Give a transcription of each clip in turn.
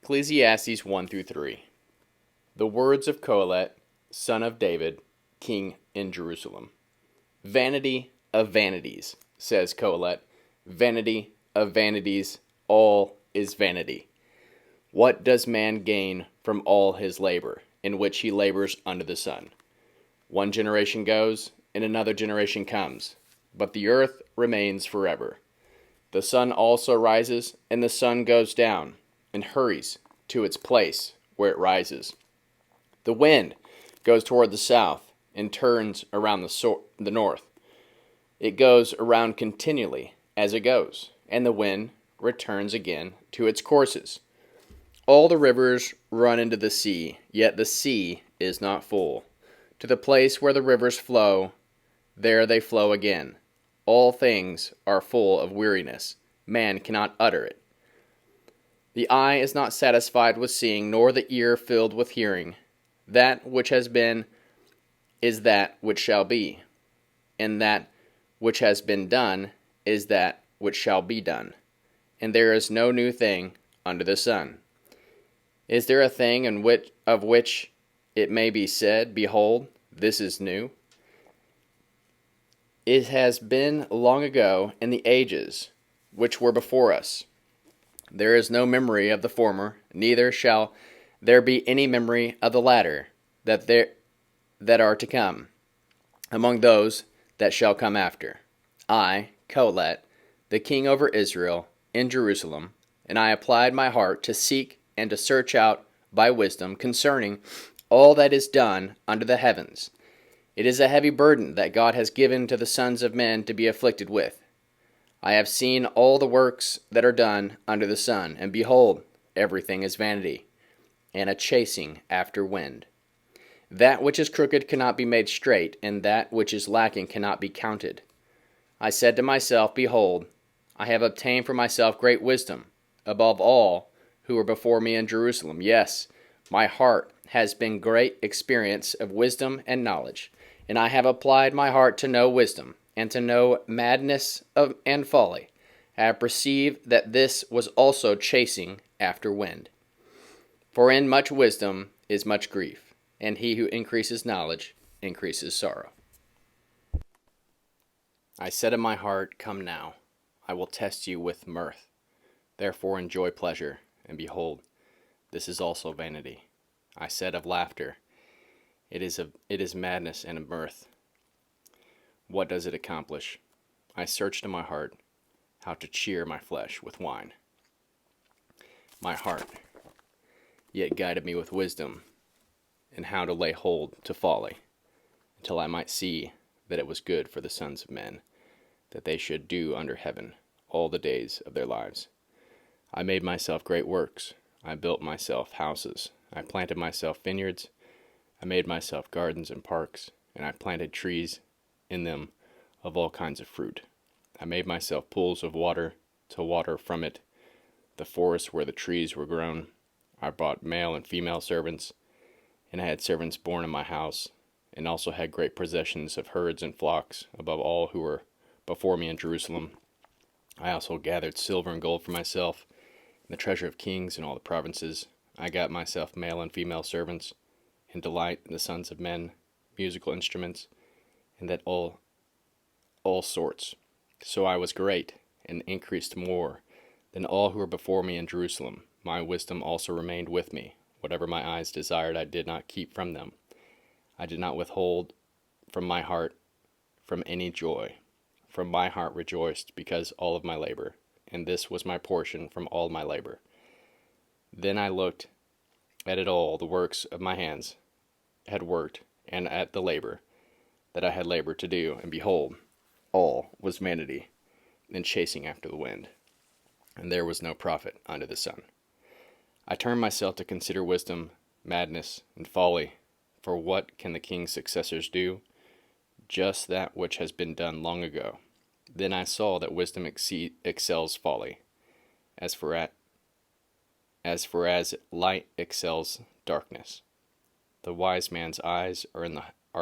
Ecclesiastes 1 through 3. The words of Kohelet, son of David, king in Jerusalem. Vanity of vanities, says Kohelet. Vanity of vanities, all is vanity. What does man gain from all his labor, in which he labors under the sun? One generation goes, and another generation comes, but the earth remains forever. The sun also rises, and the sun goes down, and hurries to its place where it rises. The wind goes toward the south, and turns around the north. It goes around continually as it goes, and the wind returns again to its courses. All the rivers run into the sea, yet the sea is not full. To the place where the rivers flow, there they flow again. All things are full of weariness. Man cannot utter it. The eye is not satisfied with seeing, nor the ear filled with hearing. That which has been is that which shall be, and that which has been done is that which shall be done. And there is no new thing under the sun. Is there a thing of which it may be said, Behold, this is new? It has been long ago in the ages which were before us. There is no memory of the former, neither shall there be any memory of the latter that are to come, among those that shall come after. I, Kohelet, the king over Israel, in Jerusalem, and I applied my heart to seek and to search out by wisdom concerning all that is done under the heavens. It is a heavy burden that God has given to the sons of men to be afflicted with. I have seen all the works that are done under the sun, and behold, everything is vanity, and a chasing after wind. That which is crooked cannot be made straight, and that which is lacking cannot be counted. I said to myself, Behold, I have obtained for myself great wisdom, above all who were before me in Jerusalem. Yes, my heart has been great experience of wisdom and knowledge, and I have applied my heart to know wisdom, and to know madness and folly. I have perceived that this was also chasing after wind. For in much wisdom is much grief, and he who increases knowledge increases sorrow. I said in my heart, Come now, I will test you with mirth. Therefore enjoy pleasure, and behold, this is also vanity. I said of laughter, it is madness and mirth. What does it accomplish? I searched in my heart how to cheer my flesh with wine. My heart yet guided me with wisdom, and how to lay hold to folly, until I might see that it was good for the sons of men, that they should do under heaven all the days of their lives. I made myself great works. I built myself houses. I planted myself vineyards. I made myself gardens and parks, and I planted trees in them of all kinds of fruit. I made myself pools of water to water from it the forest where the trees were grown. I bought male and female servants, and I had servants born in my house, and also had great possessions of herds and flocks above all who were before me in Jerusalem. I also gathered silver and gold for myself, and the treasure of kings in all the provinces. I got myself male and female servants, and delight in the sons of men, musical instruments, and that all sorts. So I was great, and increased more than all who were before me in Jerusalem. My wisdom also remained with me. Whatever my eyes desired, I did not keep from them. I did not withhold from my heart from any joy. From my heart rejoiced because all of my labor, and this was my portion from all my labor. Then I looked at it all, the works of my hands had worked, and at the labor that I had labored to do, and behold, all was vanity, and chasing after the wind, and there was no profit under the sun. I turned myself to consider wisdom, madness, and folly, for what can the king's successors do? Just that which has been done long ago. Then I saw that wisdom excels folly, as light excels darkness. The wise man's eyes are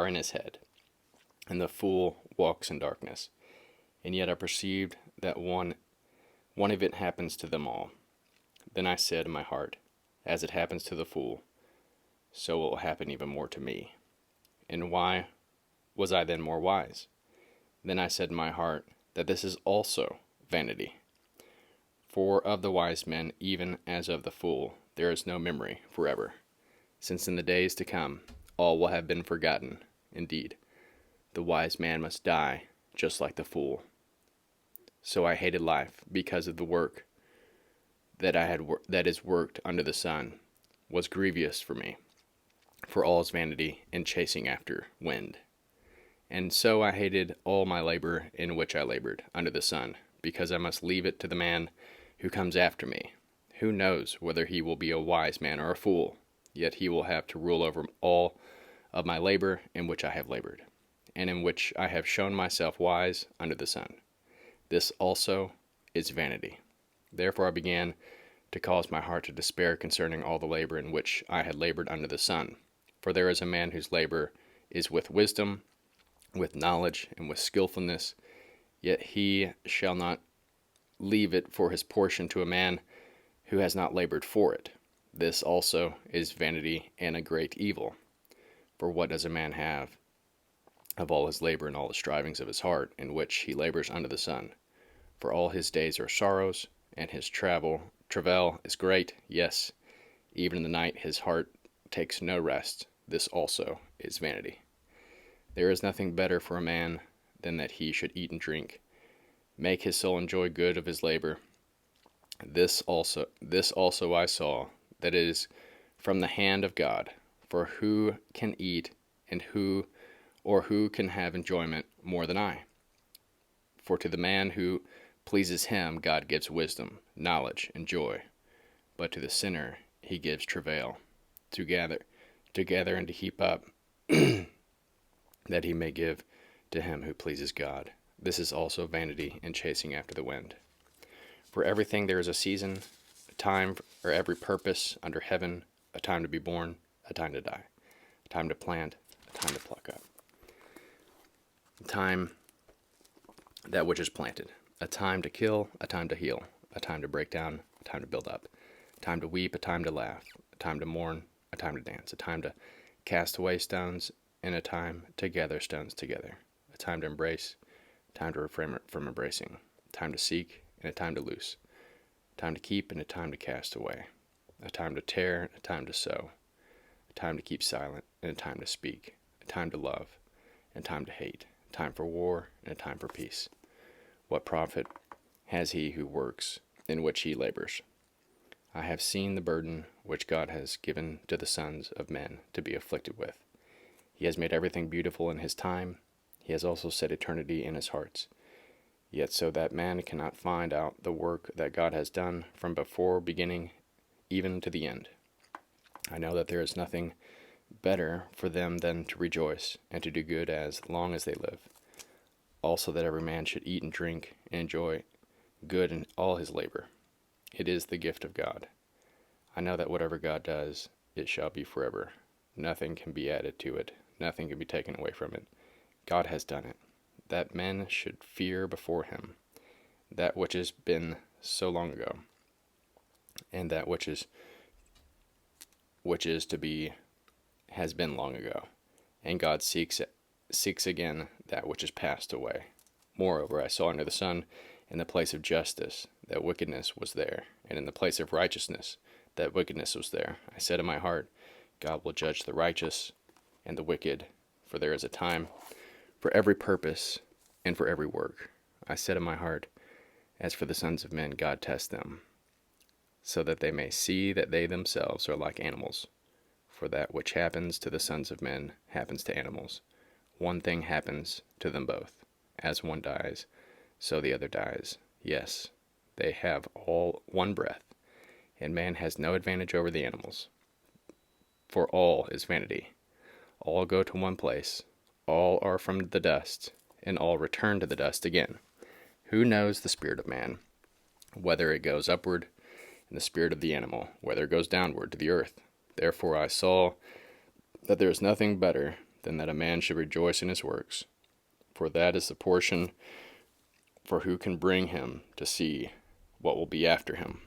in his head, and the fool walks in darkness. And yet I perceived that one event happens to them all. Then I said in my heart, As it happens to the fool, so it will happen even more to me. And why was I then more wise? Then I said in my heart that this is also vanity. For of the wise men, even as of the fool, there is no memory forever, since in the days to come all will have been forgotten. Indeed, the wise man must die, just like the fool. So I hated life, because of the work that is worked under the sun was grievous for me. For all is vanity and chasing after wind. And so I hated all my labor in which I labored under the sun, because I must leave it to the man who comes after me. Who knows whether he will be a wise man or a fool? Yet he will have to rule over all of my labor in which I have labored, and in which I have shown myself wise under the sun. This also is vanity. Therefore I began to cause my heart to despair concerning all the labor in which I had labored under the sun. For there is a man whose labor is with wisdom, with knowledge, and with skillfulness, yet he shall not leave it for his portion to a man who has not labored for it. This also is vanity and a great evil. For what does a man have of all his labor and all the strivings of his heart, in which he labors under the sun? For all his days are sorrows, and his travail is great. Yes, even in the night his heart takes no rest. This also is vanity. There is nothing better for a man than that he should eat and drink, make his soul enjoy good of his labor. This also I saw, that it is from the hand of God. For who can eat, and who can have enjoyment more than I? For to the man who pleases him God gives wisdom, knowledge, and joy. But to the sinner he gives travail, to gather and to heap up, that he may give to him who pleases God. This is also vanity and chasing after the wind. For everything there is a season, a time for every purpose under heaven, a time to be born, a time to die, a time to plant, a time to pluck up, a time that which is planted, a time to kill, a time to heal, a time to break down, a time to build up, a time to weep, a time to laugh, a time to mourn, a time to dance, a time to cast away stones, and a time to gather stones together, a time to embrace, a time to refrain from embracing, a time to seek, and a time to loose, a time to keep, and a time to cast away, a time to tear, and a time to sow, a time to keep silent, and a time to speak, a time to love, and a time to hate, a time for war, and a time for peace. What profit has he who works in which he labors? I have seen the burden which God has given to the sons of men to be afflicted with. He has made everything beautiful in his time. He has also set eternity in his hearts. Yet so that man cannot find out the work that God has done from before beginning even to the end. I know that there is nothing better for them than to rejoice and to do good as long as they live. Also that every man should eat and drink and enjoy good in all his labor. It is the gift of God. I know that whatever God does, it shall be forever. Nothing can be added to it. Nothing can be taken away from it. God has done it, that men should fear before him, that which has been so long ago, and that which is to be has been long ago, and God seeks again that which is passed away. Moreover, I saw under the sun, in the place of justice, that wickedness was there, and in the place of righteousness, that wickedness was there. I said in my heart, God will judge the righteous and the wicked, for there is a time for every purpose and for every work. I said in my heart, as for the sons of men, God tests them, so that they may see that they themselves are like animals. For that which happens to the sons of men happens to animals. One thing happens to them both. As one dies, so the other dies. Yes, they have all one breath, and man has no advantage over the animals. For all is vanity. All go to one place. All are from the dust, and all return to the dust again. Who knows the spirit of man, whether it goes upward, and the spirit of the animal, whether it goes downward to the earth? Therefore I saw that there is nothing better than that a man should rejoice in his works, for that is the portion for who can bring him to see what will be after him.